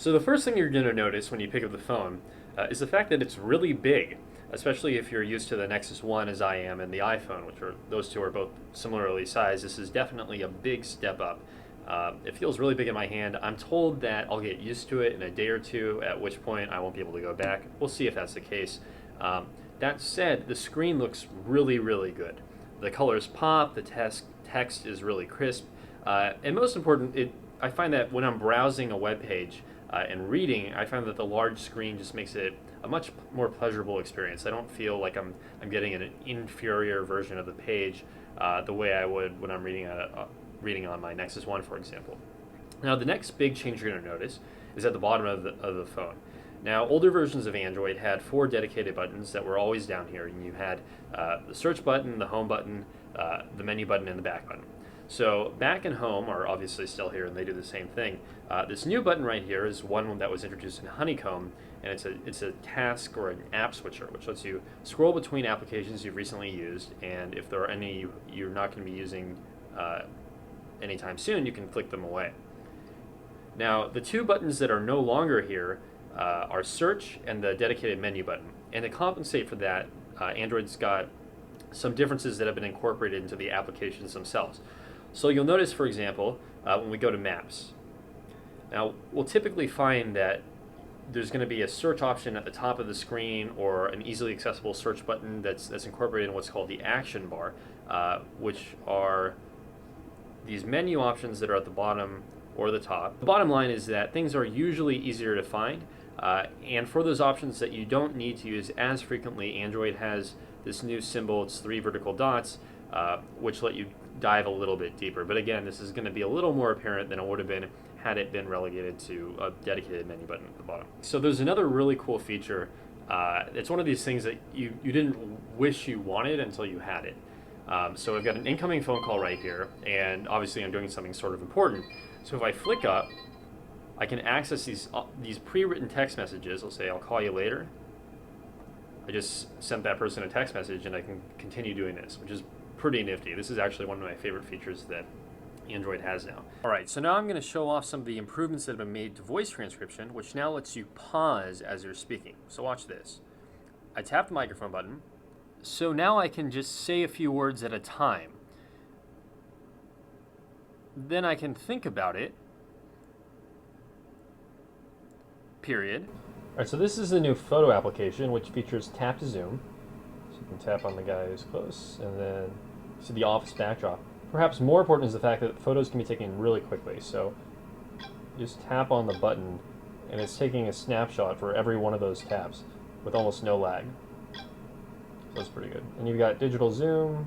So the first thing you're going to notice when you pick up the phone is the fact that it's really big, especially if you're used to the Nexus 1 as I am and the iPhone, which are those two are both similarly sized. This is definitely a big step up. It feels really big in my hand. I'm told that I'll get used to it in a day or two, at which point I won't be able to go back. We'll see if that's the case. That said, the screen looks really, really good. The colors pop, the text is really crisp, and most important, I find that when I'm browsing a web page and reading, I find that the large screen just makes it a much more pleasurable experience. I don't feel like I'm getting an inferior version of the page the way I would when I'm reading on my Nexus 1, for example. Now, the next big change you're going to notice is at the bottom of the phone. Now, older versions of Android had 4 dedicated buttons that were always down here, and you had the search button, the home button, the menu button, and the back button. So back and home are obviously still here, and they do the same thing. This new button right here is one that was introduced in Honeycomb, and it's a task or an app switcher, which lets you scroll between applications you've recently used, and if there are any you're not going to be using anytime soon, you can click them away. Now, the 2 buttons that are no longer here are search and the dedicated menu button. And to compensate for that, Android's got some differences that have been incorporated into the applications themselves. So you'll notice, for example, when we go to Maps. Now, we'll typically find that there's going to be a search option at the top of the screen or an easily accessible search button that's incorporated in what's called the action bar, which are these menu options that are at the bottom or the top. The bottom line is that things are usually easier to find, and for those options that you don't need to use as frequently, Android has this new symbol. It's 3 vertical dots, which let you dive a little bit deeper. But again, this is going to be a little more apparent than it would have been had it been relegated to a dedicated menu button at the bottom. So there's another really cool feature. It's one of these things that you didn't wish you wanted until you had it. So I've got an incoming phone call right here, and obviously I'm doing something sort of important. So if I flick up, I can access these pre-written text messages. I'll say, I'll call you later. I just sent that person a text message, and I can continue doing this, which is pretty nifty. This is actually one of my favorite features that Android has now. All right, so now I'm going to show off some of the improvements that have been made to voice transcription, which now lets you pause as you're speaking. So watch this. I tap the microphone button. So now I can just say a few words at a time. Then I can think about it. Period. All right, so this is the new photo application, which features tap to zoom. So you can tap on the guy who's close, and then see the office backdrop. Perhaps more important is the fact that photos can be taken really quickly. So you just tap on the button, and it's taking a snapshot for every one of those taps with almost no lag. So that's pretty good. And you've got digital zoom.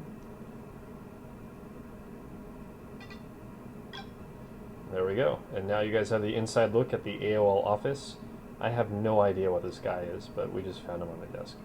There we go. And now you guys have the inside look at the AOL office. I have no idea what this guy is, but we just found him on my desk.